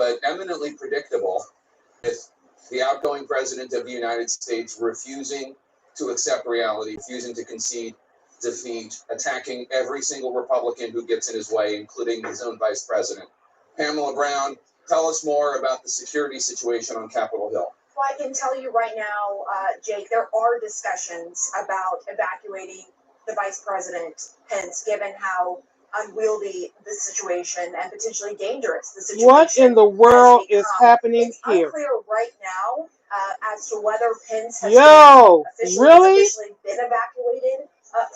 but eminently predictable, with the outgoing president of the United States refusing to accept reality, refusing to concede defeat, attacking every single Republican who gets in his way, including his own vice president. Pamela Brown, tell us more about the security situation on Capitol Hill. Well, I can tell you right now, Jake, there are discussions about evacuating the Vice President Pence, given how unwieldy this situation and potentially dangerous the situation. What in the world is happening it's here? Unclear right now as to whether Pence has officially been evacuated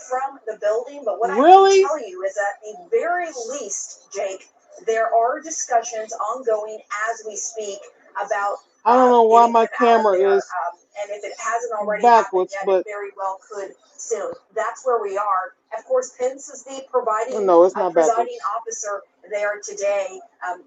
from the building. But what I can tell you is that at the very least, Jake, there are discussions ongoing as we speak about. I don't know why my camera is and if it hasn't already backwards, happened yet, it very well could soon. That's where we are. Of course, Pence is the presiding officer there today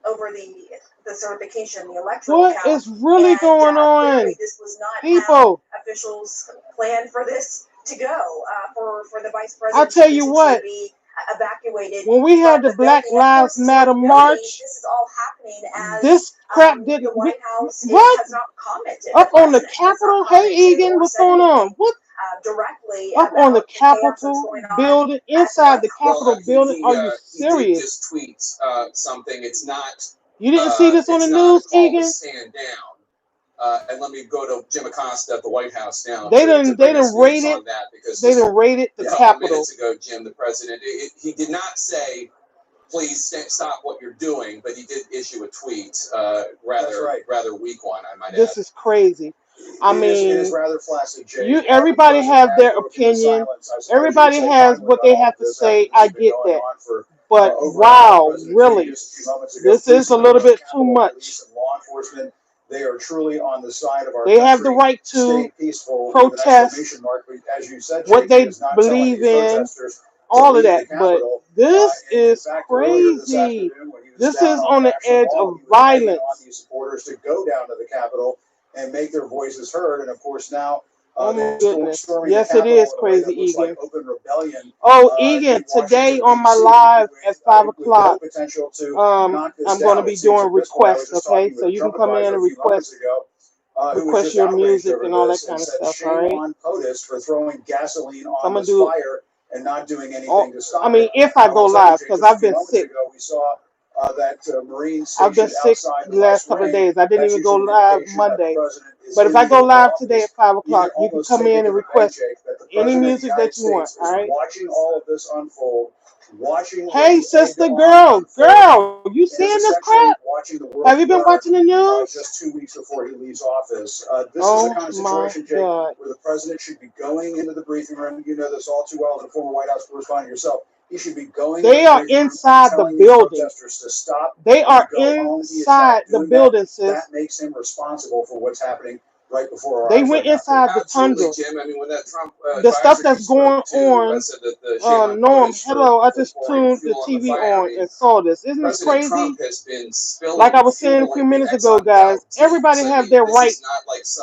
over the certification, the electoral count. What is really going on? This was not People. How officials planned for this to go for the vice president. I'll tell you what. Be evacuated. When we had the Black Lives Matter march, this is all happening as this crap didn't. The White House has not commented. Up on the Capitol? Hey, Egan, what's going on? What? Directly up on the Capitol building, inside the Capitol building? Are you serious? He did just tweet something. It's not. You didn't see this on the news, Egan? Stand down. And let me go to Jim Acosta at the White House now. They didn't rate it. They didn't rate it the Capitol. Minutes ago, Jim, the president, he did not say, "Please stop what you're doing," but he did issue a tweet, rather weak one, I might add. This is crazy. I mean, it is rather flaccid, Jay. Everybody has their opinion. Everybody has what they have to say. I get that. But wow, really, this is a little bit too much. Law enforcement, they are truly on the side of our They have the right to protest as you said, what they believe in, all of that. But this is crazy. This is on the edge of violence. Supporters to go down to the Capitol and make their voices heard, and of course now. Oh my goodness! Yes, it is crazy, Egan. Open rebellion. Egan, today on my live at 5 o'clock, I'm going to be doing requests. Okay, so you can come in and request your music and all that kind of stuff. All right. On POTUS for throwing gasoline on this fire and not doing anything to stop it. I mean, if I go live, because I've been sick. We saw that Marine I've been sick the last couple of days. I didn't even go live Monday. But if I go live today at 5 o'clock, you can come in and request any music that you want. All right. Watching all of this unfold. Hey, sister, girl, you seeing this crap? Have you been watching the news? Just 2 weeks before he leaves office. This is the kind of situation, Jake, where the president should be going into the briefing room. You know this all too well as a former White House correspondent yourself. He should be going. They are inside the building. They are inside the building, sis. That makes him responsible for what's happening right before our eyes. They went inside the tundra. Jim. I mean, when that Trump, the stuff that's going on. Norm, hello. I just tuned the TV on and saw this. Isn't this crazy? Like I was saying a few minutes ago, guys, everybody has their right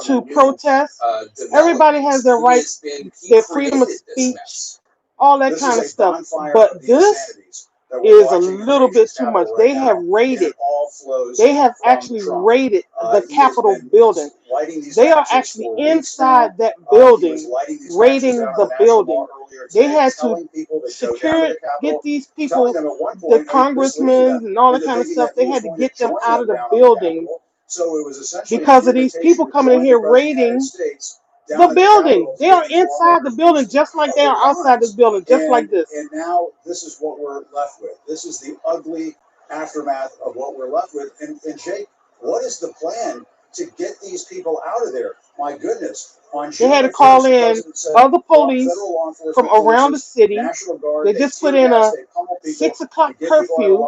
to protest. Everybody has their right, their freedom of speech. All that kind of stuff, but this is a little bit too much. They have actually raided the Capitol building. They are actually inside that building, raiding the building. They had to get these people, the congressmen and all that kind of stuff. They had to get them out of the building because of these people coming in here raiding the building. They are inside the building just like they are outside this building, just like this. And now this is what we're left with. This is the ugly aftermath of what we're left with. And Jake, what is the plan to get these people out of there? My goodness. They had to call in other police from around the city. They just put in a 6 o'clock curfew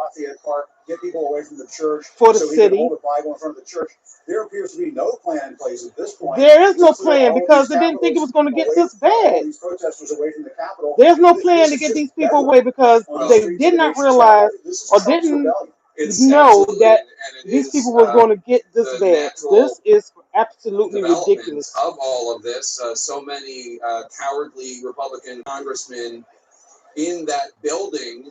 get people away from the church for the city. Hold a Bible in front of the church. There appears to be no plan in place at this point. There is no plan because they didn't think it was going to get this bad. These protesters away from the Capitol. There's no plan to get these people away because they did not realize or didn't know that these people were going to get this bad. This is absolutely ridiculous. Of all of this, so many cowardly Republican congressmen in that building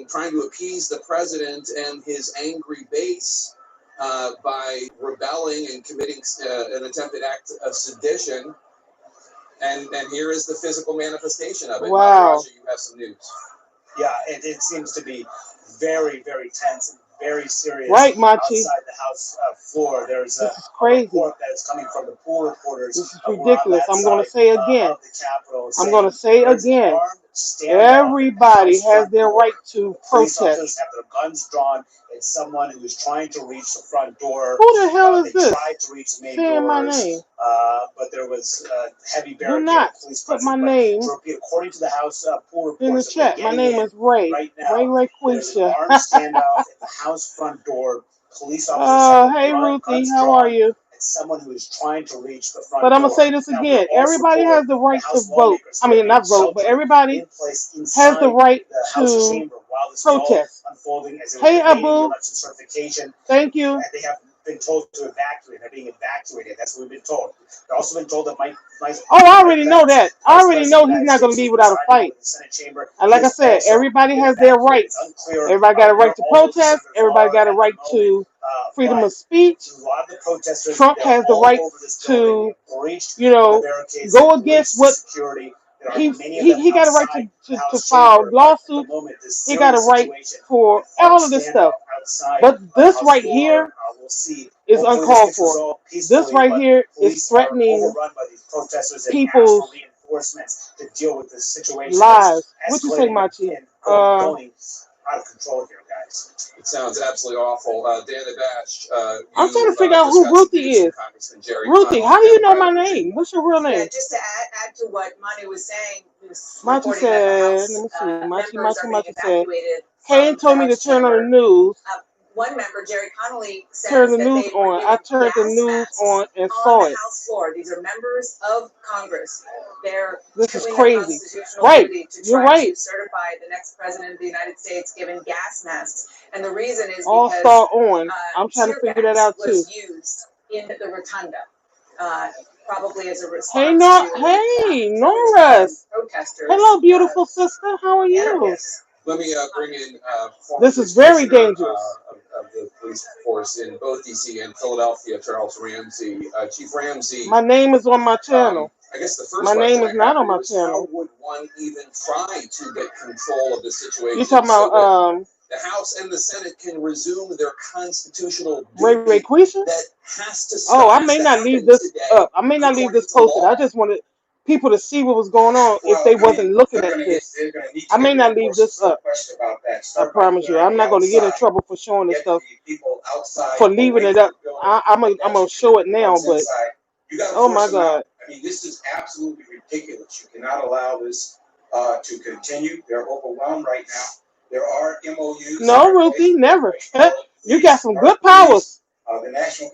trying to appease the president and his angry base by rebelling and committing an attempted act of sedition. And here is the physical manifestation of it. Wow. Roger, you have some news. Yeah, it seems to be very, very tense and very serious. Right, Machi. Outside the House floor, there's a crazy report that is coming from the pool reporters. This is ridiculous. I'm going to say again. I'm going to say again. Everybody has their right to protest. Officers have their guns drawn. It's someone who is trying to reach the front door. Who the hell is they this? Tried to reach the main Saying doors, my name. But there was heavy Do barricade. not Police put my presence. name To repeat, according to the House pool reports in the chat. My name is Ray. Right now, Ray there's an Quisha. armed standoff at the House front door. Police officers have Hey Ruthie, how are you? It's someone who is trying to reach the front But I'm door. going to say this Now, again. we also Everybody told has the right the to House vote. lawmakers I mean, that not they vote, but sheltered everybody in place has inside the right the House to chamber while this was all protest. unfolding as it was Hey, debating the Abu. election certification. Thank you. And they have been told to evacuate. They're being evacuated. That's what we've been told. They've also been told that Oh, I already know that. I already know he's not going to leave without a fight. And like I said, everybody has their rights. Everybody got a right to protest. Everybody got a right to freedom of speech. Trump has the right to, you know, go against what he got a right to file lawsuits. He got a right for all of this stuff. But this right here is uncalled for. This right here is threatening people's lives. What you say, Machi? Out of control here, guys. It sounds absolutely awful. Dana Bash, I'm trying to figure out who Ruthie is. Ruthie, how do you know my name? What's your real name? Yeah, just to add to what Manu was saying, he was Machi reporting said, that the let me House see, members are being Machi said, evacuated. Kane told me to turn on the news. One member, Jerry Connolly, says Turn the that news they were on. I turned the gas news masks on and saw the it. House floor. These are members of Congress. They're This is doing crazy. their constitutional Right. duty to You're try right. to certify the next president of the United States given gas masks. And the reason is All because star on. I'm trying to tear figure that gas out too. was used in the rotunda, probably as a response Hey, Norris. protesters. Hello, beautiful sister. How are you? Anarchists. Let me bring in This is very dangerous. Of the police force in both DC and Philadelphia, Charles Ramsey. Chief Ramsey. My name is on my channel. I guess the first My name is question not I on my have is channel. how would one even try to get control of the situation? You're talking about the House and the Senate can resume their constitutional Ray Quisha? that has to stop. Oh, I may not leave this up. I may not leave this posted. I just wanted people to see what was going on if they wasn't looking at this. I may not leave this up. I promise you. I'm not going to get in trouble for showing this stuff, for leaving it up. I'm going to show it now, but oh my God. I mean, this is absolutely ridiculous. You cannot allow this to continue. They're overwhelmed right now. There are MOUs. No, Ruthie, never. You got some good powers.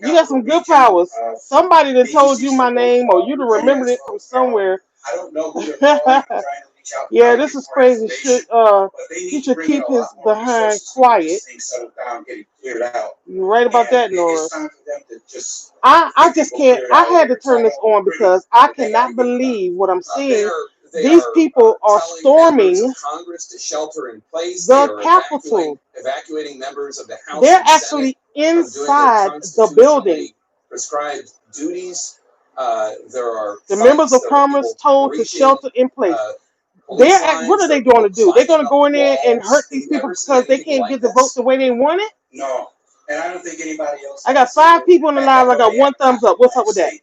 You got some good powers. Somebody that told you my name, or you remembered it from somewhere. I don't know who they're calling. I'm trying to reach out. Yeah, this is crazy. He should keep his behind quiet. You're right about that, Nora. I just can't. I had to turn this on because I cannot believe what I'm seeing. These people are storming Congress to shelter in place. the Capitol. Evacuating members of the House. They're actually inside the building. Prescribed duties. There are the members of Congress told to shelter in place. What are they going to do? They're going to go in there and hurt these people because they can't get the vote the way they want it? No, and I don't think anybody else. I got 5 people in the live. I got 1 thumbs up. What's up with that?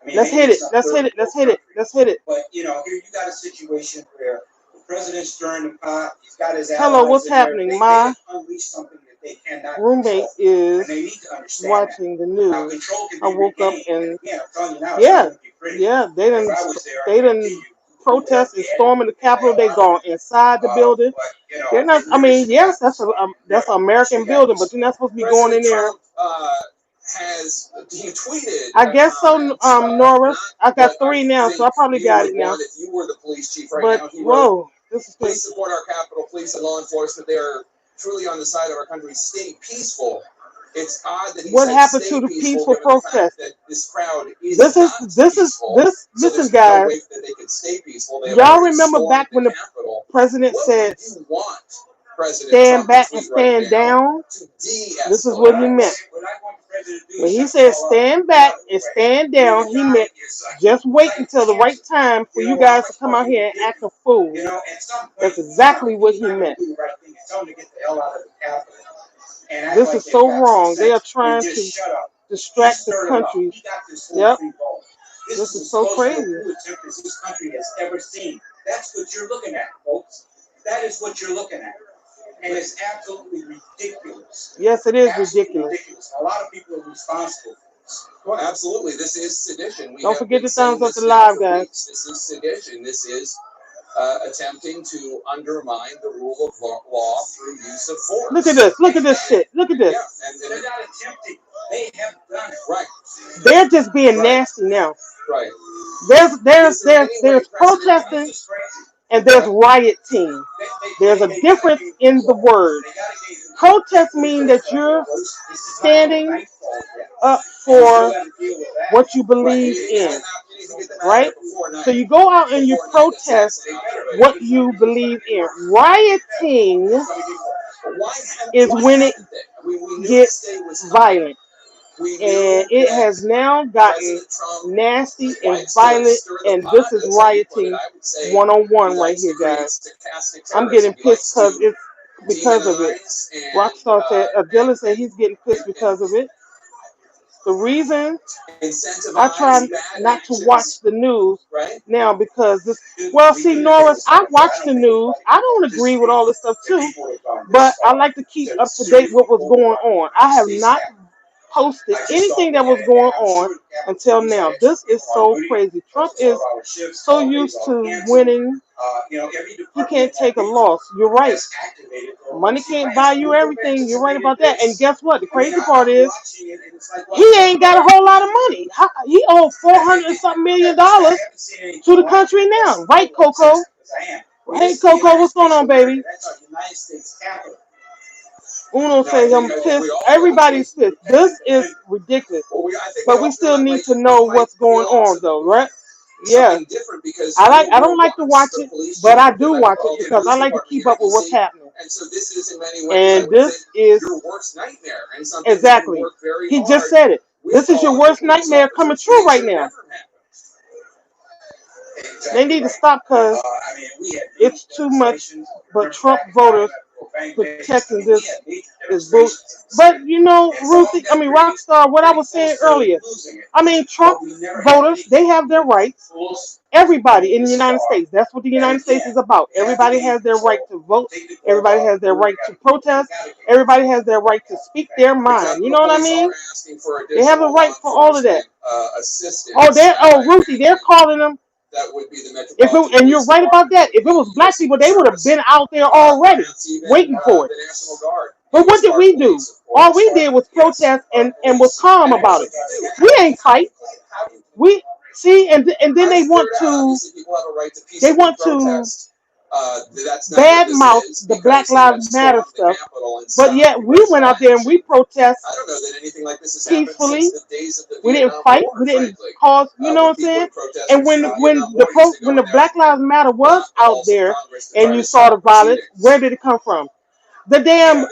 I mean, Let's hit it. Let's hit it. Let's hit it. Let's hit it. But you know, here you got a situation where the president's stirring the pot. He's got his hello, what's happening? They My unleash something that they cannot roommate control. is and they need to understand watching the news. Now, control can be I woke up regained. and Yeah, I'm telling you now, yeah, it's pretty. yeah, they If I was there, they I'd didn't continue. protest and storming the Capitol. They gone inside the building. But, you know, They're not. I mean, yes, that's an American building, but you're not supposed to be going in there. He tweeted. I guess so, Norris. I got 3 now, so I probably got it now. If you were the police chief right but now, whoa, this is please support our Capitol Police and law enforcement. They are truly on the side of our country. Stay peaceful. It's odd that he what said happened stay to the peaceful given the fact protest? that this crowd is Listen, guys. No way that they could stay peaceful. Y'all remember back when the president said what would you want President stand Trump back to and tweet right stand now down. to de-escalate. This is what he meant. When he said stand back and stand down, he meant just wait until the right time for you guys to come out here and act a fool. That's exactly what he meant. This is so wrong. They are trying to distract the country. Yep. This is so crazy. This country has ever seen. That's what you're looking at, folks. That is what you're looking at. And it's absolutely ridiculous. Yes, it is Absolutely ridiculous. A lot of people are responsible for this. Well, absolutely. This is sedition. Don't forget to thumbs up the live, guys. This is sedition. This is attempting to undermine the rule of law through use of force. Look at this. Look at this shit. Look at this. Yeah, and they're not attempting. They have done it. Right. They're just being nasty now. Right. There's protesting and there's rioting. There's a difference in the word. Protest means that you're standing up for what you believe in, right? So you go out and you protest what you believe in. Rioting is when it gets violent. And it has now gotten nasty and violent, and this is rioting 101 right here, guys. I'm getting pissed because of it. Rockstar said, Dylan said he's getting pissed because of it. The reason I try not to watch the news now because this. Well, see, Norris, I watch the news. I don't agree with all this stuff too, but I like to keep up to date with what's going on. I have not posted anything that was going on until now. This is so crazy. Trump is so used to winning, he can't take a loss. You're right. Money can't buy you everything. You're right about that. And guess what? The crazy part is he ain't got a whole lot of money. He owes $400-something million to the country now. Right, Coco? Hey, Coco, what's going on, baby? Uno says I'm pissed. Everybody's pissed. This is ridiculous. But we still need to know what's going on, though, right? Yeah. I don't like to watch it, but I do watch it because I like to keep up with what's happening. And so this is in many And this is your worst nightmare. And something exactly. He just said it. This is your worst nightmare coming true right now. They need to stop because it's too much. But Trump voters protecting this is bullshit. But you know, Rockstar, what I was saying earlier. I mean, Trump voters, they have their rights. Everybody in the United States, that's what the United States is about. Everybody has their right to vote. Everybody has their right to protest. Everybody has their right to speak their mind. You know what I mean? They have a right for all of that. Ruthie, they're calling them. That would be the and you're right about that. If it was black people, they would have been out there already waiting for it. But what did we do? All we did was protest and was calm about it. We ain't fight. We see, and then they want to badmouth the Black Lives Matter stuff. But yet we went out there and we protest peacefully. We didn't fight. We didn't cause. You know what I'm saying? And when the Black Lives Matter was out there and you saw the violence, where did it come from? The damn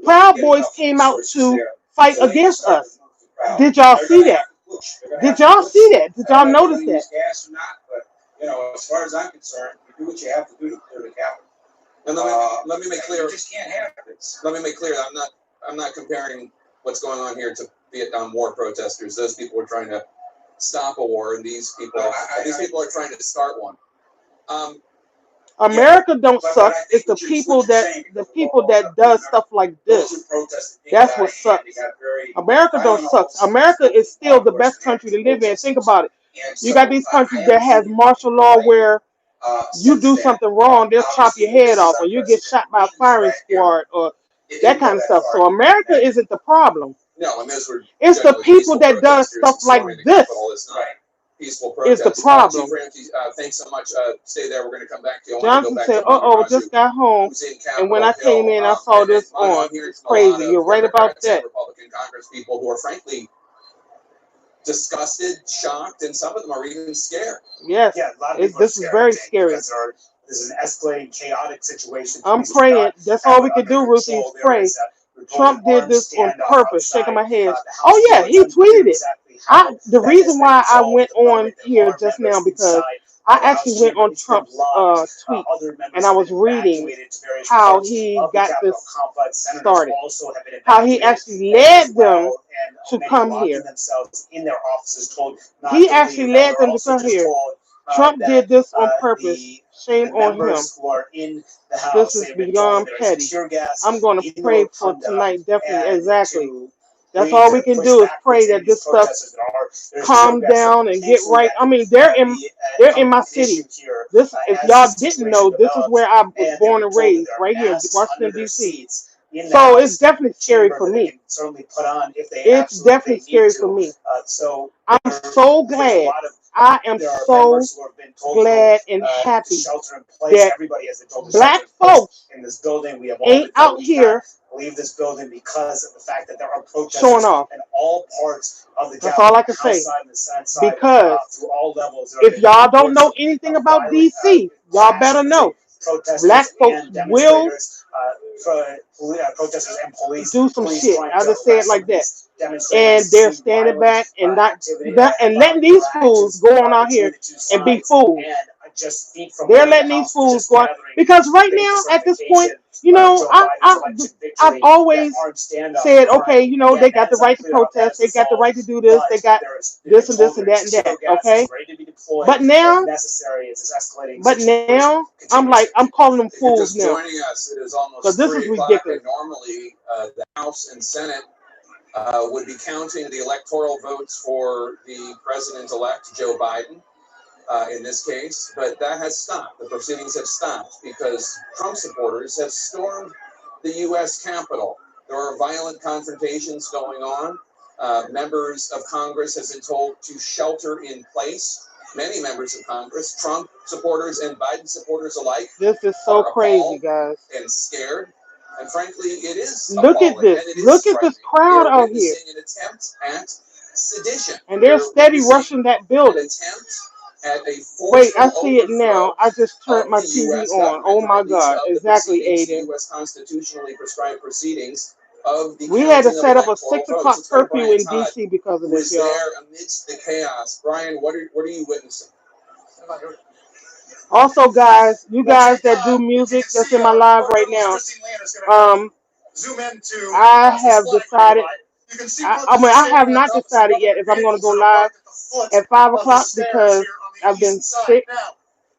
Proud Boys came out to fight against us. Did y'all see that? Did y'all see that? Did y'all notice that? You know, as far as I'm concerned, you do what you have to do to clear the Capitol. And let me make clear. You just can't have this. Let me make clear. I'm not comparing what's going on here to Vietnam War protesters. Those people are trying to stop a war, and these people are trying to start one. America don't suck. It's the people that does stuff like this. That's what sucks. America don't suck. America is still the best country to live in. Think about it. You got these countries that has martial law where you do something wrong, they'll chop your head off, or you get shot by a firing squad, or that kind of stuff. So America isn't the problem. No, it's the people that does stuff like this. Peaceful is the problem. Thanks so much. Stay there. We're going to come back to you. Johnson said, just got home. And when I came in, I saw this on. It's crazy. You're right about that. Republican Congress people who are frankly disgusted, shocked, and some of them are even scared. Yes, this is very scary. This is an escalating, chaotic situation. I'm praying. That's all we can do, Ruthie, is pray. Trump did this on purpose, shaking my head. Oh yeah, he tweeted it. The reason why I went on here just now because I actually went on Trump's tweet and I was reading how he got this started, how he actually led them to come here. He actually led them to come here. Trump did this on purpose. Shame on him. This is beyond petty. I'm going to pray for tonight, definitely, exactly. That's all we can do is pray that this stuff calm down and get right. I mean, they're in my city. This, if y'all didn't know, this is where I was born and raised, right here, Washington D.C. So it's definitely scary for me. It's definitely scary for me. I'm so glad. I am so glad and happy that black folks ain't out here leave this building because of the fact that there are protesters showing off in all parts of the That's all I can say. Because through all levels, if y'all don't know anything about DC, y'all better know. Black folks will protesters and police do some shit. I just say it like that. And they're standing back and and letting these fools go on out here and be fools. They're letting these fools go out because right now at this point, you know, I've always said, okay, you know, they got the right to protest, they got the right to do this, they got this and this and that and that, okay? But now, I'm calling them fools now. Joining us, it is almost because this is 3 o'clock, ridiculous. and normally the House and Senate would be counting the electoral votes for the president-elect Joe Biden. In this case, but that has stopped. The proceedings have stopped because Trump supporters have stormed the U.S. Capitol. There are violent confrontations going on. Members of Congress have been told to shelter in place. Many members of Congress, Trump supporters and Biden supporters alike, this is so crazy, guys, and scared. And frankly, it is. Look at this. Look at this crowd out here. An attempt at sedition. And they're steady rushing that building. Wait, I see it now. I just turned my TV on. Oh my God. Exactly, Aiden. U.S. constitutionally prescribed proceedings of the we had to set up a 6 o'clock curfew in D.C. because of this, y'all. Amidst the chaos. Brian, what are you witnessing? Also, guys, you guys that do music that's in my live right now, I have decided, I have not decided yet if I'm going to go live at 5 o'clock because I've been sick.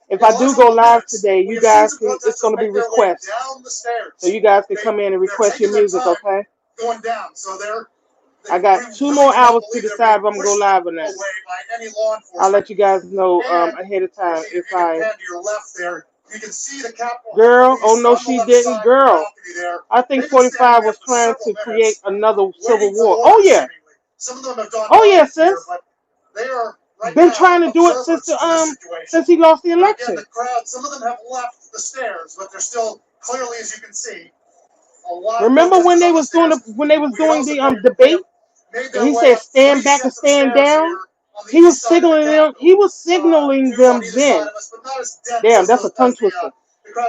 If I do go live today, you guys can, it's going to be requests. So you guys can come in and request your music, okay? I got 2 more hours to decide if I'm going to go live or not. I'll let you guys know ahead of time if Girl, oh no she didn't. Girl, I think 45 was trying to create another civil war. Oh yeah. Oh yeah, sis. Been trying to do it since he lost the election. Some of them have left the stairs, but they're still clearly, as you can see. Remember when they was doing the debate? And he said stand back and stand down. He was signaling them. He was signaling them then. Damn, that's a tongue twister.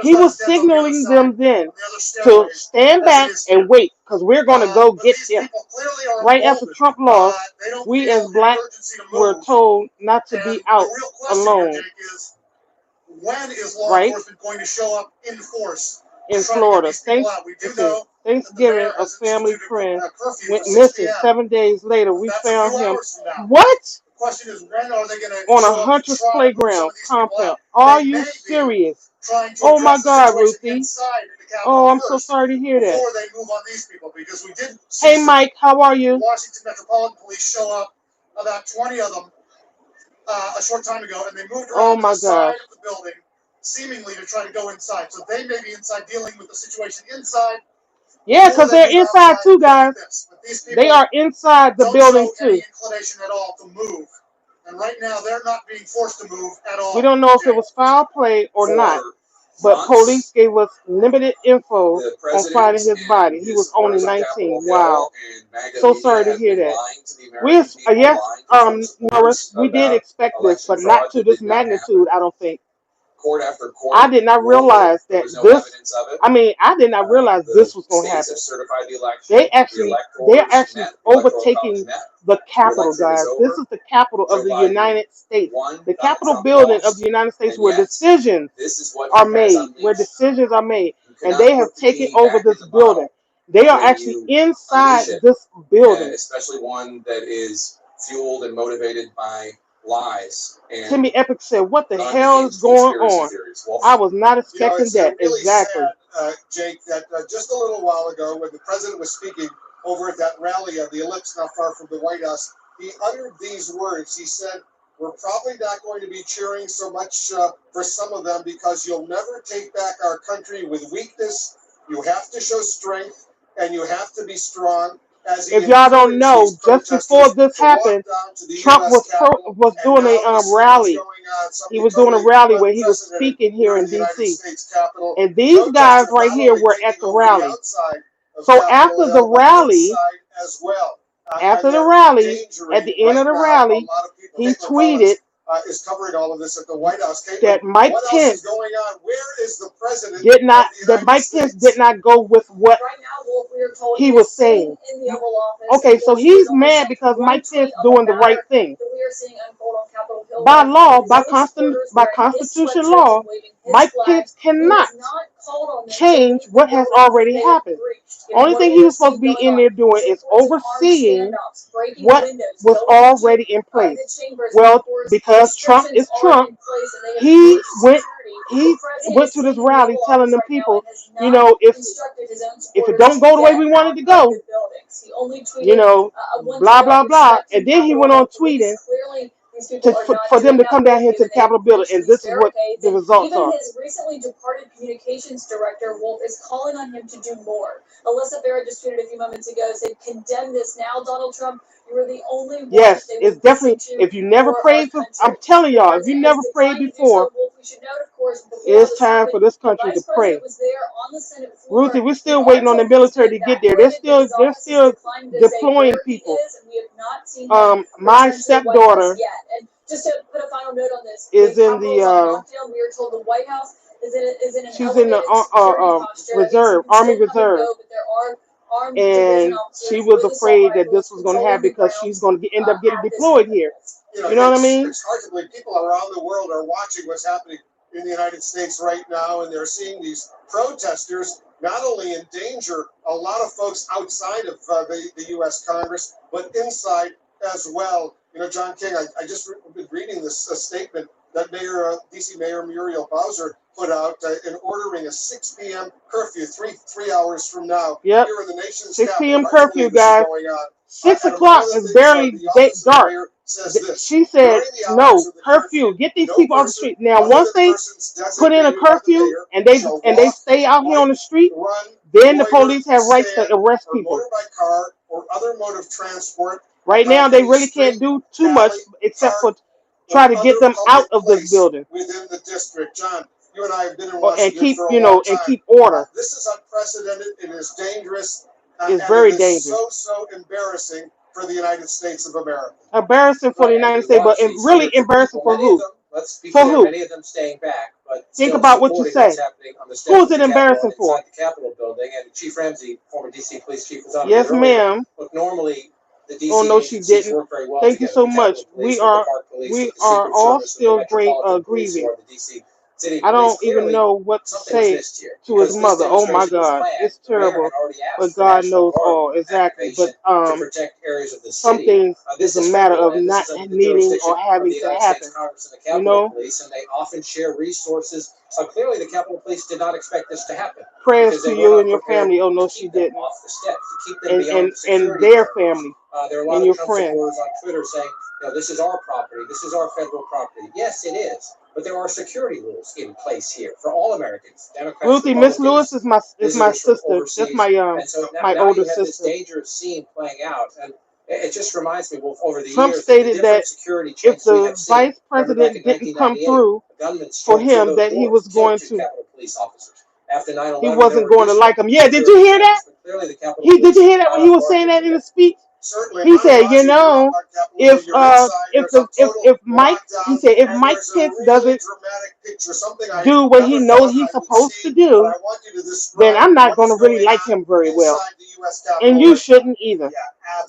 He was signaling them then to stand back and wait, because we're going to go get them. Right after Trump lost, we as black were told not to be out alone. When is law enforcement going to show up in force? In Florida. Thanksgiving, a family friend went missing. 7 days later, we found him. What? Question is, when are they going to on a Hunter's Playground compound? Are you serious? Oh my God, Ruthie. Oh, I'm so sorry to hear that. Before they move on these people, because we did. Hey, Mike, how are you? Washington Metropolitan Police show up, about 20 of them, a short time ago, and they moved around to the side of the building, seemingly to try to go inside. So they may be inside dealing with the situation inside. Yeah, because they're inside too, guys. They are inside the building too. Any inclination at all to move. And right now, they're not being forced to move at all. We don't know if it was foul play or not, but police gave us limited info on finding his body. He was only 19. Wow. So sorry to hear that. Yes, Norris, we did expect this, but not to this magnitude, I don't think. court after court. I did not realize that there was no this. evidence of it. I mean, I did not realize this was going to happen. Have certified the election. They're actually overtaking the Capitol, guys. This is the capital of the United States. The Capitol building of the United States, where decisions are made, and they have taken over this building. They are actually inside this building. Especially one that is fueled and motivated by lies. And Timmy Epic said, "What the hell is going on?" I was not expecting that. Really exactly. Sad, Jake, that just a little while ago, when the president was speaking over at that rally of the Ellipse, not far from the White House, he uttered these words. He said, "We're probably not going to be cheering so much for some of them, because you'll never take back our country with weakness. You have to show strength, and you have to be strong." If y'all don't know, just before this happened, Trump was doing a rally. He was doing a rally where he was speaking here in D.C. And these guys right here were at the rally. So after the rally, at the end of the rally, he tweeted that Mike Pence did not go with what he was saying. Okay, so he's mad because Mike Pence doing the right thing. By law, by constitution law, Mike Pence cannot change what has already happened. Only thing he was supposed to be in there doing is overseeing what was already in place. Well, because Trump is Trump, he went to this rally telling them people, you know, if it don't go the way we want it to go, you know, blah, blah, blah. And then he went on tweeting for them to come down here to the Capitol building, and this is what the results are. Even his recently departed communications director, Wolf, is calling on him to do more. Alyssa Barrett just tweeted a few moments ago, said, "Condemn this now, Donald Trump. You are the only one." Yes, it's definitely, if you never prayed for, I'm telling y'all, if you never prayed before, it's time for this country to pray. Ruthie, we're still waiting on the military to get there. They're still deploying people. My stepdaughter just to put a final note on this, is in the we are told the White House is in an she's in the reserve, Army Reserve, and she was afraid that this was going to happen because she's going to end up getting deployed here. You know what I mean? It's hard to believe people around the world are watching what's happening in the United States right now, and they're seeing these protesters not only endanger a lot of folks outside of the U.S. Congress, but inside as well. You know, John King, I just been reading this statement that D.C. Mayor Muriel Bowser put out in ordering a 6 p.m. curfew, three hours from now. Yep. Here in the nation's 6 p.m. capital. curfew, guys. 6 o'clock is barely dark. She said, no, curfew. Get these people off the street. Now, once they put in a curfew and they stay out here on the street, then the police have rights to arrest people. Or other mode of transport. Right now, they really can't do too much except for try to get them out of this building. Within the district, John, you and I have been in Washington and keep, you know, and keep order. This is unprecedented. It is dangerous. It's very dangerous. So embarrassing for the United States of America. Embarrassing for the United States, but really embarrassing for who? For who? Many of them staying back, but think about what you say. Who's it embarrassing for? The Capitol building, and Chief Ramsey, former DC police chief, was on. Yes, ma'am. Look, normally the DC oh no, she didn't. Work very well. Thank you so much. We are all still grieving. I don't even know what to say to his mother. Oh my God, it's terrible. But God knows all exactly. But some things is a matter of not needing or having to happen. You know. And they often share resources. So clearly, the Capitol Police did not expect this to happen. Prayers to you and your family. Oh no, she didn't. And their family. There are a lot of Trump supporters on Twitter saying, "You know, this is our property. This is our federal property." Yes, it is. But there are security rules in place here for all Americans. Democrats, Ruthie, Miss Lewis is my sister. That's my older sister. This dangerous scene playing out, and it just reminds me, well, over the Trump years, stated that if the vice president didn't come through for him, that he was going to. He wasn't going to like him. Yeah, did you hear that? Did you hear that when he was saying that in the speech? certainly He my said, you watching know, on Capitol if Hill, you're inside, there's a total if Mike, he lockdown, said if and Mike there's a Pence really doesn't dramatic picture, something I do what he never knows thought he's I would supposed to see, but do, I want you to then describe I'm not what going is to really going like on him very well. inside the U.S. And Capitol you right shouldn't either. Yeah,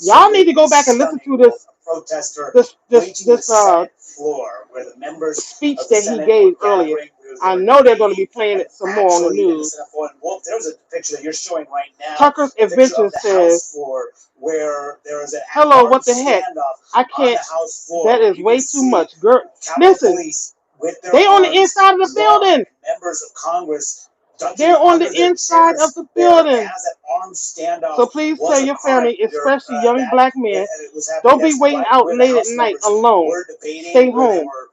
Y'all need to absolutely go back and listen stunning. to this A protester this waiting this the this Senate floor where the members speech of the that he Senate gave were earlier. gathering. I know they're going to be playing it some more on the Actually, in the news. Senate floor, and Wolf, there's a picture that you're showing right now. Tucker's A picture Adventure of the says, House floor where there is an hello, armed what the heck? standoff I on can't, the House floor. that is You way can too see much. Girl, Capitol listen, Police with their they on the arms inside of the drawn, building. and members of Congress ducking They're on under the their inside of chairs the there building. as that armed standoff So please was tell your family, occurring. especially young black men, It was happening. don't be That's waiting right out where the late at House night members alone. were debating, Stay where they home. were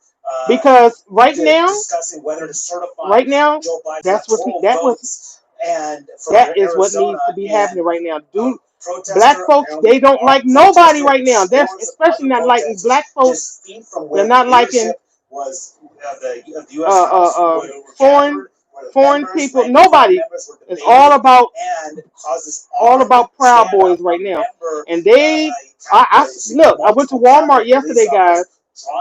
Because right now, discussing whether to certify Joe Biden's that's what electoral votes. And for that is what Arizona, needs to be and happening right now. Dude, protester, black folks, they don't like nobody right now. They're scores of especially other not liking protesters black folks. just feet from They're where not the liking leadership was the U.S. House, where they were foreign gathered, where the foreign members, people. rank and file Nobody. members were It's debating, all about and caused this armed Proud standoff. Boys right A now. member, And they, Capitol, look, I went to Walmart yesterday, guys,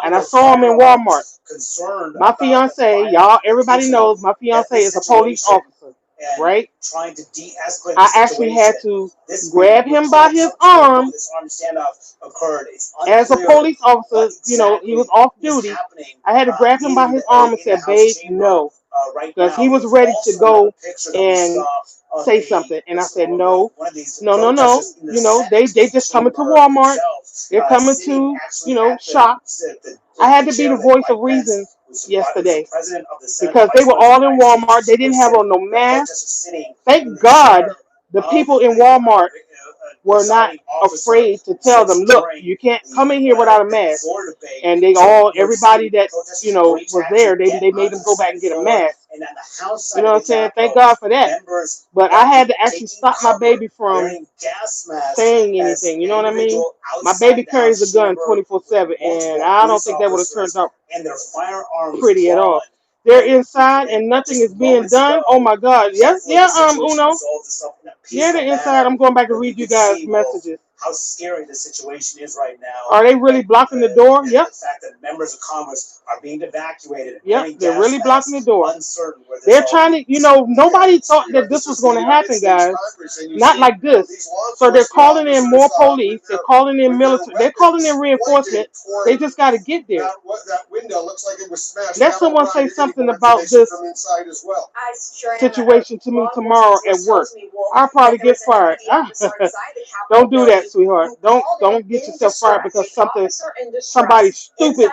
and I saw them in Walmart. Concerned My fiance, y'all, everybody knows my fiance is a police officer, right? Trying to de-escalate I actually had to grab him by his arm this armed standoff occurred. as a police officer. You know, he was off duty. I had to grab him by his arm and say, babe, no. Because he was ready to go and say something. And I said, no, no, no, no. You know, they just coming to Walmart. They're coming to, you know, shop. I had to be the voice of reason yesterday because they were all in Walmart. They didn't have on no mask. Thank God the people in Walmart were not afraid to tell them, look, you can't come in here without a mask. And they all, everybody that, you know, was there, they made them go back and get a mask. You know what I'm saying? Thank God for that. But I had to actually stop my baby from saying anything. You know what I mean? My baby carries a gun 24/7, and I don't think that would have turned out pretty at all. They're inside and nothing is being done. Oh my God! Yes, yeah, Uno. Yeah, they're inside. I'm going back to read you guys' messages. How scary the situation is right now. Are they really blocking the door? Yep. The fact that members of Congress are being evacuated. Yep, they're really blocking the door. Uncertain where they're trying to, you know, nobody thought that this was going to happen, guys. Not like this. So they're calling in more police. They're calling in military. They're calling in reinforcement. They just got to get there. That window looks like it was smashed. Let someone say something about this situation to me tomorrow at work. I'll probably get fired. Don't do that, sweetheart. Don't get yourself fired because somebody's stupid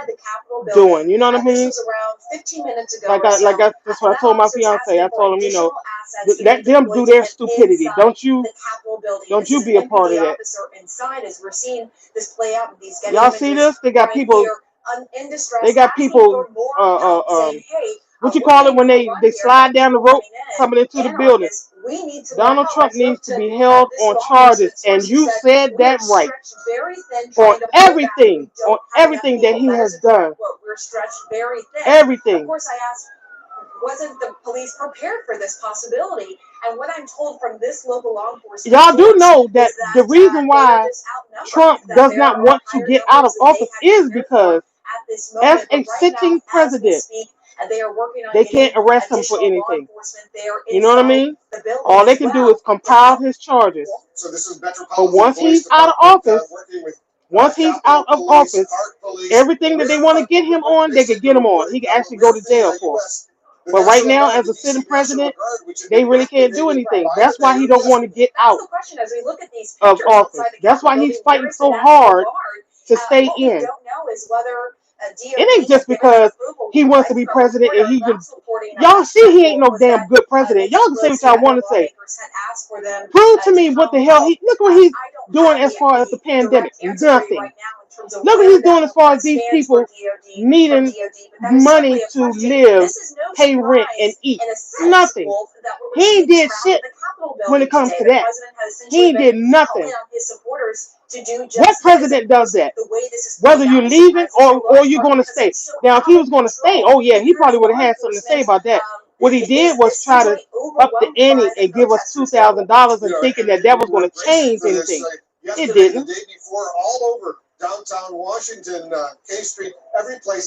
doing. You know what I mean? That's what I told my fiance. I told him, you know, let them do their stupidity. Don't you be a part of that. Y'all see this? They got people. They got people. What you call it when they slide down the rope coming into the building? Donald Trump needs to be held on charges, and you said that right. On everything that he has done. Everything. Of course, I asked, wasn't the police prepared for this possibility? And what I'm told from this local law enforcement, y'all do know that the reason why Trump does not want to get out of office is because as a sitting president, they can't arrest him for anything. You know what I mean? All they can do is compile his charges. But once he's out of office, everything that they want to get him on, they can get him on. He can actually go to jail for it. But right now, as a sitting president, they really can't do anything. That's why he don't want to get out of office. That's why he's fighting so hard to stay in. It ain't just because he wants to be president and he just, y'all see he ain't no damn good president. Y'all can say what y'all want to say. Prove to me what the hell look what he's doing as far as the pandemic. Nothing. Look what he's doing as far as these people needing money to live, pay rent, and eat. Nothing. He ain't did shit when it comes to that. He ain't did nothing. What president does that? Whether you're leaving or you're going to stay. Now, if he was going to stay, oh yeah, he probably would have had something to say about that. What he did was try to up the ante and give us $2,000 and thinking that was going to change anything. yesterday, didn't. the day before, all over downtown Washington, K Street, every place.